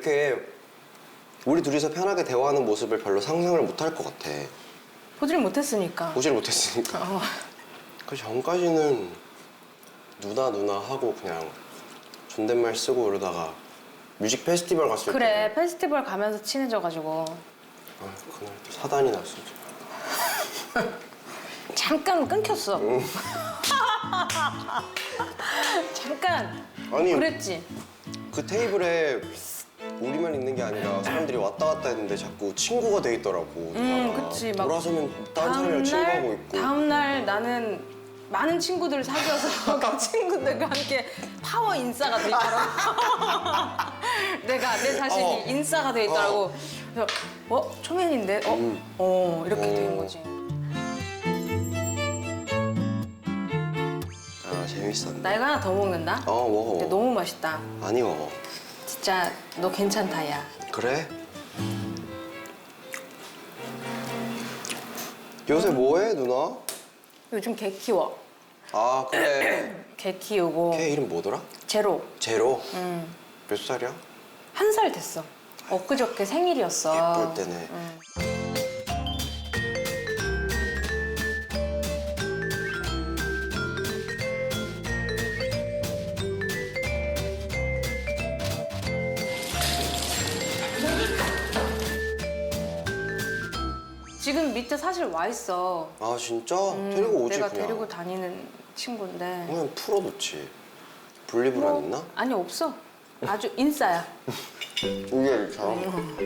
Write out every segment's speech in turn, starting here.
이렇게 우리 둘이서 편하게 대화하는 모습을 별로 상상을 못 할 것 같아. 보지를 못했으니까. 보지를 못했으니까. 어. 그 전까지는 누나 하고 그냥 존댓말 쓰고 그러다가 뮤직 페스티벌 갔을 그래, 때 페스티벌 가면서 친해져가지고 그날 또 사단이 났어. 잠깐 끊겼어. 잠깐. 아니 그랬지. 그 테이블에 우리만 있는 게 아니라 사람들이 왔다 갔다 했는데 자꾸 친구가 돼 있더라고. 누나가. 그치. 막 돌아서면 다른 사람이랑 친구하고 있고. 다음날 나는 많은 친구들을 사귀어서 그 친구들과 함께 파워 인싸가 돼 있더라고. 내 자신이 인싸가 돼 있더라고. 그래서 초면인데? 이렇게 된 거지. 아 재밌었네. 나 이거 하나 더 먹는다? 먹어. 근데 너무 맛있다. 많이 먹어. 진짜 너 괜찮다, 야. 그래? 요새 뭐해 누나? 요즘 개 키워. 아 그래. 개 키우고. 걔 이름 뭐더라? 제로. 제로? 몇 살이야? 1살 됐어. 엊그저께 생일이었어. 예쁠 때네. 지금 밑에 사실 와 있어. 아 진짜? 데리고 오지 내가 그냥. 데리고 다니는 친구인데. 그냥 풀어놓지. 분리불안 있나? 아니 없어. 아주 인싸야. 이게 참.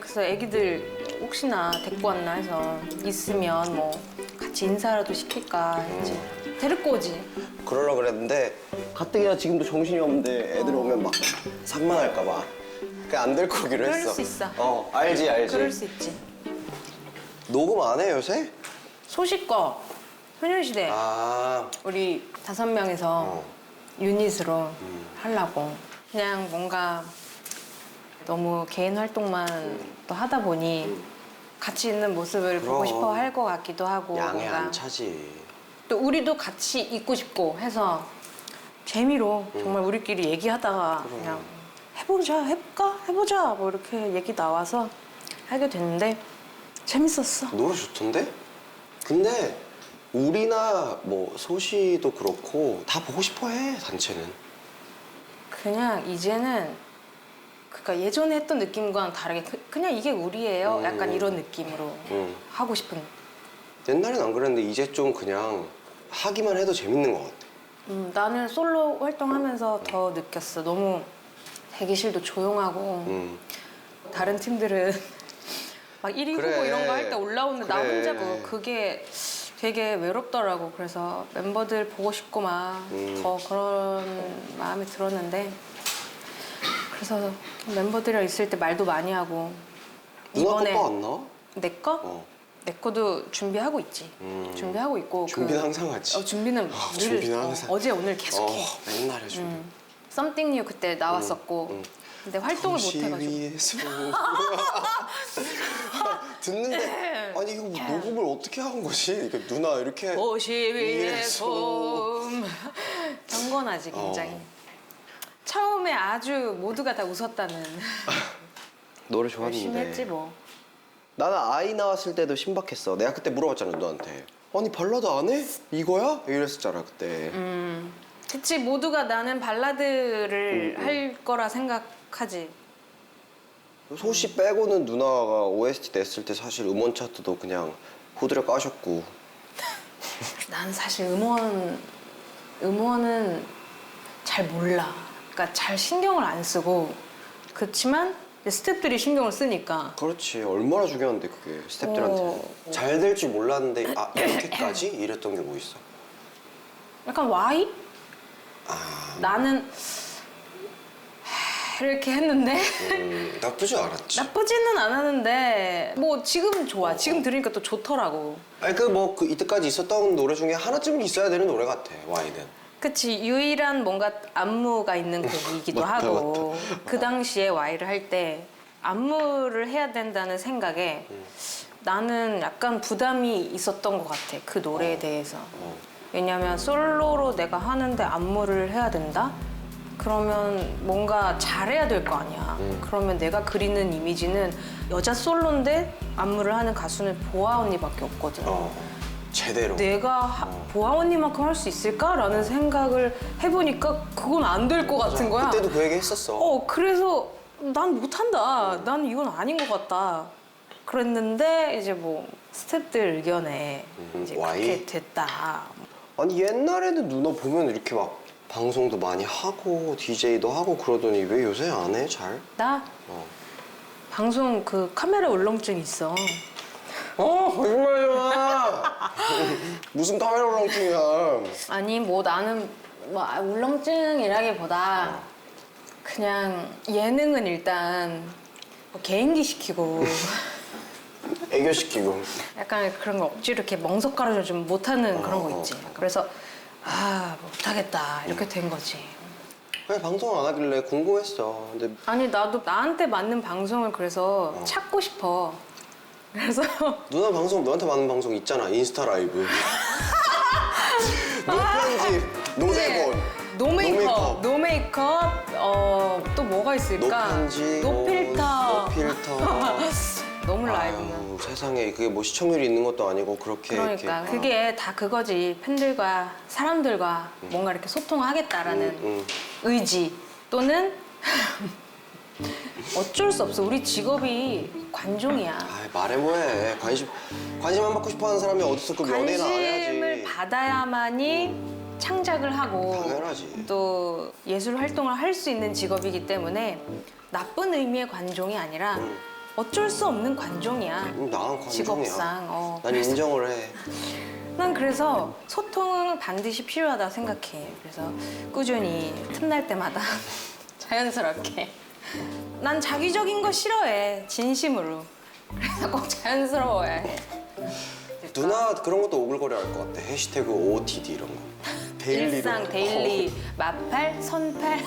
그래서 애기들 혹시나 데리고 왔나 해서 있으면 뭐 같이 인사라도 시킬까 했지. 데리고 오지. 그러려고 그랬는데 가뜩이나 지금도 정신이 없는데 애들 오면 막 산만할까 봐. 그냥 안 데리고 오기로 그럴 했어. 수 있어. 알지. 그럴 수 있지. 녹음 안 해 요새? 소식거 소녀시대 아. 우리 5명이서 유닛으로 하려고. 그냥 뭔가 너무 개인 활동만 또 하다 보니 같이 있는 모습을 보고 그럼. 싶어 할 것 같기도 하고. 양에 뭔가 안 차지. 또 우리도 같이 있고 싶고 해서 재미로 정말 우리끼리 얘기하다가 그냥 해보자 뭐 이렇게 얘기 나와서 하게 됐는데 재밌었어. 노래 좋던데? 근데 우리나 뭐 소시도 그렇고 다 보고 싶어 해 단체는. 그냥 이제는 그러니까 예전에 했던 느낌과는 다르게 그냥 이게 우리예요. 약간 이런 느낌으로 하고 싶은. 옛날엔 안 그랬는데 이제 좀 그냥 하기만 해도 재밌는 것 같아. 나는 솔로 활동하면서 더 느꼈어. 너무 대기실도 조용하고 다른 팀들은 막 1위 그래. 후보 이런 거 할 때 올라오는데 나 그래. 혼자고 그게 되게 외롭더라고. 그래서 멤버들 보고 싶고 막 더 그런 마음이 들었는데 그래서 멤버들이랑 있을 때 말도 많이 하고 누나 이번에 거안 나와? 내 거? 내 거도 준비하고 있지. 준비하하고 있고 준비는 항상 하지. 준비는 늘 준비는 항상. 어제 오늘 계속해. 맨날 해줘. Something New 그때 나왔었고 근데 활동을 못 해가지고 위에서 듣는데 아니 이거 뭐 녹음을 어떻게 한 거지? 이렇게 누나 이렇게 도시 위의 위에서. 솜 경건하지 굉장히. 처음에 아주 모두가 다 웃었다는. 노래 열심히 좋았는데 했지 뭐. 나는 아이 나왔을 때도 신박했어. 내가 그때 물어봤잖아 누나한테. 아니 발라드 안 해? 이거야? 이랬었잖아 그때. 그치 모두가 나는 발라드를 할 거라 생각하지. 소시 빼고는 누나가 OST 냈을 때 사실 음원 차트도 그냥 후드려 까셨고. 난 사실 음원은 잘 몰라. 그러니까 잘 신경을 안 쓰고 그렇지만 스태프들이 신경을 쓰니까. 그렇지 얼마나 중요한데 그게 스태프들한테. 잘 될 줄 몰랐는데 이렇게까지? 이랬던 게 뭐 있어? 약간 와이? 나는 이렇게 했는데 나쁘지 않았지. 나쁘지는 않았는데 뭐 지금 좋아. 지금 들으니까 또 좋더라고. 아니 그 이때까지 있었던 노래 중에 하나쯤은 있어야 되는 노래 같아 와이는. 그치 유일한 뭔가 안무가 있는 곡이기도 맞다, 하고 그 당시에 와이를 할 때 안무를 해야 된다는 생각에 나는 약간 부담이 있었던 것 같아 그 노래에 대해서. 왜냐면 솔로로 내가 하는데 안무를 해야 된다? 그러면 뭔가 잘해야 될 거 아니야. 그러면 내가 그리는 이미지는 여자 솔로인데 안무를 하는 가수는 보아 언니밖에 없거든. 제대로. 내가 보아 언니만큼 할 수 있을까라는 생각을 해보니까 그건 안 될 것 같은 거야. 그때도 그 얘기 했었어. 그래서 난 못한다. 난 이건 아닌 것 같다. 그랬는데 이제 뭐 스태프들 의견에 이제 와이? 그렇게 됐다. 아니 옛날에는 누나 보면 이렇게 막 방송도 많이 하고 DJ도 하고 그러더니 왜 요새 안 해? 잘? 나 어. 방송 그 카메라 울렁증 있어. 거짓말이지 마. 무슨 카메라 울렁증이야. 아니 뭐 나는 뭐 울렁증이라기보다 그냥 예능은 일단 뭐 개인기 시키고 애교시키고. 약간 그런 거 억지로 이렇게 멍석 깔아줘 좀 못하는 그런 거 있지. 그래서 못하겠다 이렇게 된 거지. 왜 방송 안 하길래 궁금했어. 근데 아니 나도 나한테 맞는 방송을 그래서 찾고 싶어. 그래서 누나 방송 너한테 맞는 방송 있잖아. 인스타 라이브. 노편집, 노대본. 노메이크업, 또 뭐가 있을까? 노편집, 노필터. 노필터. 너무 라이브는. 아유, 세상에 그게 뭐 시청률이 있는 것도 아니고 그렇게 그러니까 이렇게. 그게 다 그거지. 팬들과 사람들과 뭔가 이렇게 소통하겠다라는 의지 또는 어쩔 수 없어. 우리 직업이 관종이야. 말해 뭐해. 관심만 받고 싶어하는 사람이 어디서 그 연예인 안 관심을 해야지. 받아야만이 창작을 하고 당연하지. 또 예술 활동을 할 수 있는 직업이기 때문에 나쁜 의미의 관종이 아니라 어쩔 수 없는 관종이야. 나는 관종이야. 직업상. 난 인정을 해. 난 그래서 소통은 반드시 필요하다 생각해. 그래서 꾸준히 틈날 때마다 자연스럽게. 난 자기적인 거 싫어해. 진심으로. 그래서 꼭 자연스러워야 해. 누나 그런 것도 오글거려 할 것 같아. 해시태그 OOTD 이런 거. 데일리로. 일상, 데일리, 마팔, 선팔.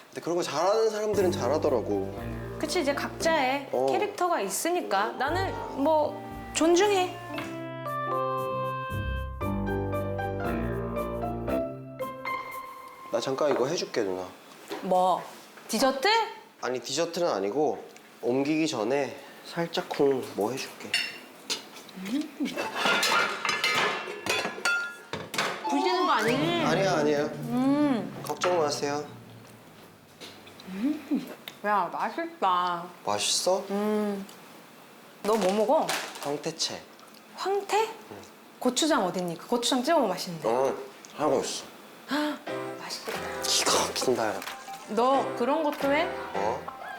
근데 그런 거 잘하는 사람들은 잘하더라고. 그치, 이제 각자의 어. 캐릭터가 있으니까 나는 뭐 존중해. 나 잠깐 이거 해줄게 누나. 뭐 디저트? 아니 디저트는 아니고 옮기기 전에 살짝 뭐 해줄게. 부시는 거 아니지? 아니야. 걱정 마세요. 야, 맛있다. 맛있어? 너 뭐 먹어? 황태채. 황태? 고추장 어딨니? 그 고추장 찍어 먹으면 맛있는데. 하고 있어. 맛있겠다. 기가 막힌다. 너 그런 것도 해?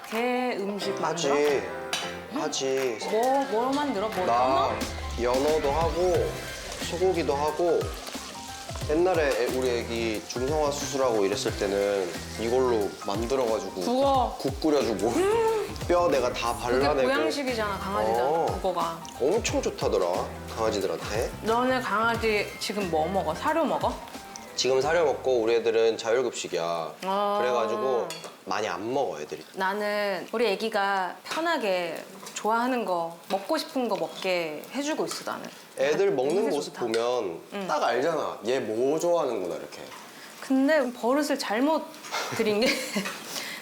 게 음식 하지. 만들어? 하지. 뭐 만들어? 뭐 나 넣어? 연어도 하고 소고기도 하고 옛날에 우리 애기 중성화 수술하고 이랬을 때는 이걸로 만들어가지고 그거. 국 끓여주고 뼈 내가 다 그게 발라내고 보양식이잖아, 강아지들. 그거가. 엄청 좋다더라 강아지들한테. 너네 강아지 지금 뭐 먹어? 사료 먹어? 지금 사료 먹고 우리 애들은 자율급식이야. 아. 그래가지고 많이 안 먹어 애들이. 나는 우리 애기가 편하게 좋아하는 거, 먹고 싶은 거 먹게 해주고 있어, 나는. 애들 먹는 되게 모습 좋다. 보면 딱 알잖아. 얘 뭐 좋아하는구나 이렇게. 근데 버릇을 잘못 들인 게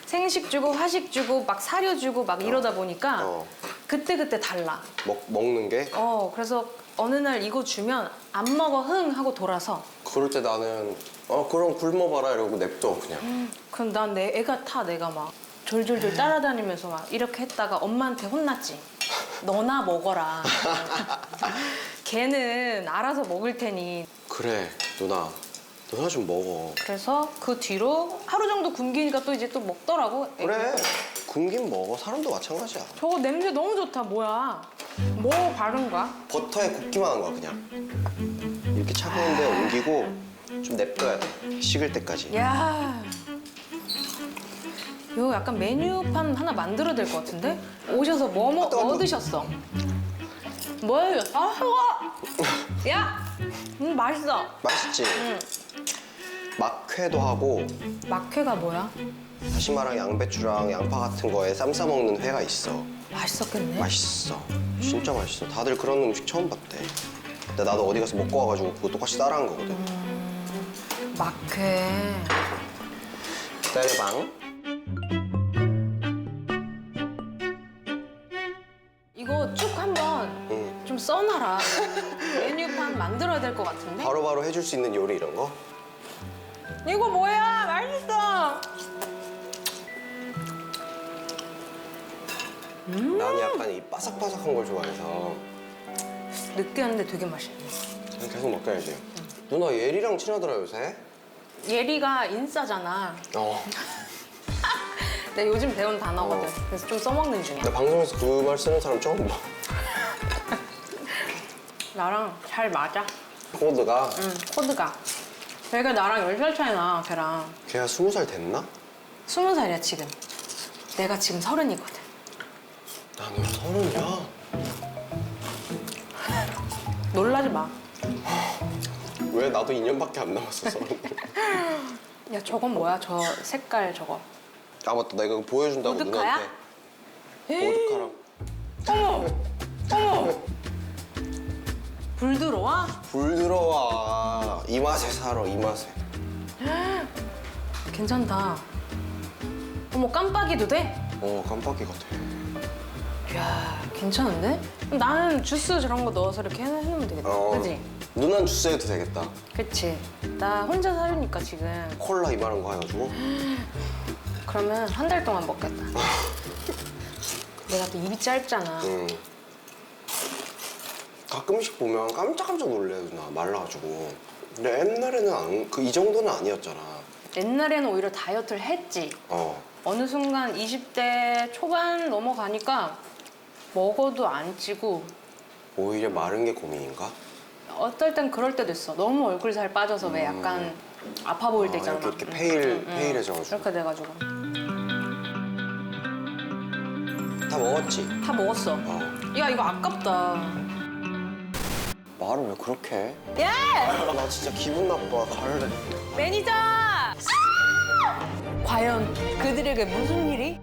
생식 주고 화식 주고 막 사료 주고 막 이러다 보니까 그때그때 달라. 먹는 게? 그래서 어느 날 이거 주면 안 먹어 흥 하고 돌아서 그럴 때 나는 그럼 굶어봐라 이러고 냅둬 그냥. 그럼 난 내 애가 내가 막 졸졸졸 따라다니면서 막 이렇게 했다가 엄마한테 혼났지. 너나 먹어라. 걔는 알아서 먹을 테니. 그래 누나 좀 먹어. 그래서 그 뒤로 하루 정도 굶기니까 또 이제 또 먹더라고. 그래 굶긴 먹어. 사람도 마찬가지야. 저거 냄새 너무 좋다. 뭐야? 뭐 바른 거야? 버터에 굽기만 한 거야 그냥. 이렇게 차가운데 옮기고 좀 냅둬야 돼. 식을 때까지. 야, 이거 약간 메뉴판 하나 만들어야 될 것 같은데? 오셔서 뭐 드셨어? 뭐예요? 뜨거워! 야, 맛있어. 맛있지? 막회도 하고 막회가 뭐야? 다시마랑 양배추랑 양파 같은 거에 쌈 싸먹는 회가 있어. 맛있었겠네. 맛있어. 진짜 맛있어. 다들 그런 음식 처음 봤대. 근데 나도 어디 가서 먹고 와가지고 그거 똑같이 따라한 거거든. 막해. 기다려방. 이거 쭉 한번 응. 좀 써놔라. 메뉴판 만들어야 될 것 같은데? 바로바로 해줄 수 있는 요리 이런 거? 이거 뭐야? 맛있어. 나는 약간 이 바삭바삭한 걸 좋아해서 느끼한데 되게 맛있네. 그냥 계속 먹어야지. 누나 예리랑 친하더라 요새? 예리가 인싸잖아. 어. 내가 요즘 배운 단어거든. 그래서 좀 써먹는 중이야. 나 방송에서 그 말 쓰는 사람 처음 봐. 나랑 잘 맞아. 코드가 응, 코드가. 걔가 나랑 10살 차이 나, 걔랑. 걔가 20살 됐나? 20살이야, 지금. 내가 지금 30이거든. 나는 30이야. 놀라지 마. 왜 나도 2년밖에 안 남았어 30. 야, 저건 뭐야? 저 색깔 저거. 아 맞다, 내가 이거 보여준다고 보드카야? 누나한테. 보드카랑. 어머! 어머! 불 들어와? 불 들어와. 이 맛에 살아, 이 맛에. 괜찮다. 어머, 깜빡이도 돼? 깜빡이 같아. 이야, 괜찮은데? 그럼 나는 주스 저런 거 넣어서 이렇게 해놓으면 되겠다. 그지? 누난 주스 해도 되겠다. 그치. 나 혼자 살으니까 지금. 콜라 이만한 거 해가지고. 그러면 한 달 동안 먹겠다. 내가 또 입이 짧잖아. 가끔씩 보면 깜짝깜짝 놀래 누나 말라가지고. 근데 옛날에는 이 정도는 아니었잖아. 옛날에는 오히려 다이어트를 했지. 어느 순간 20대 초반 넘어가니까 먹어도 안 찌고 오히려 마른 게 고민인가? 어떨 땐 그럴 때도 있어. 너무 얼굴 살 빠져서 왜 약간 아파 보일 때 있잖아. 이렇게 막. 페일해져가지고. 이렇게 돼가지고. 다 먹었지? 다 먹었어. 야, 이거 아깝다. 말을 왜 그렇게 해? 야! 나 진짜 기분 나빠. 갈래. 매니저! 과연 그들에게 무슨 일이?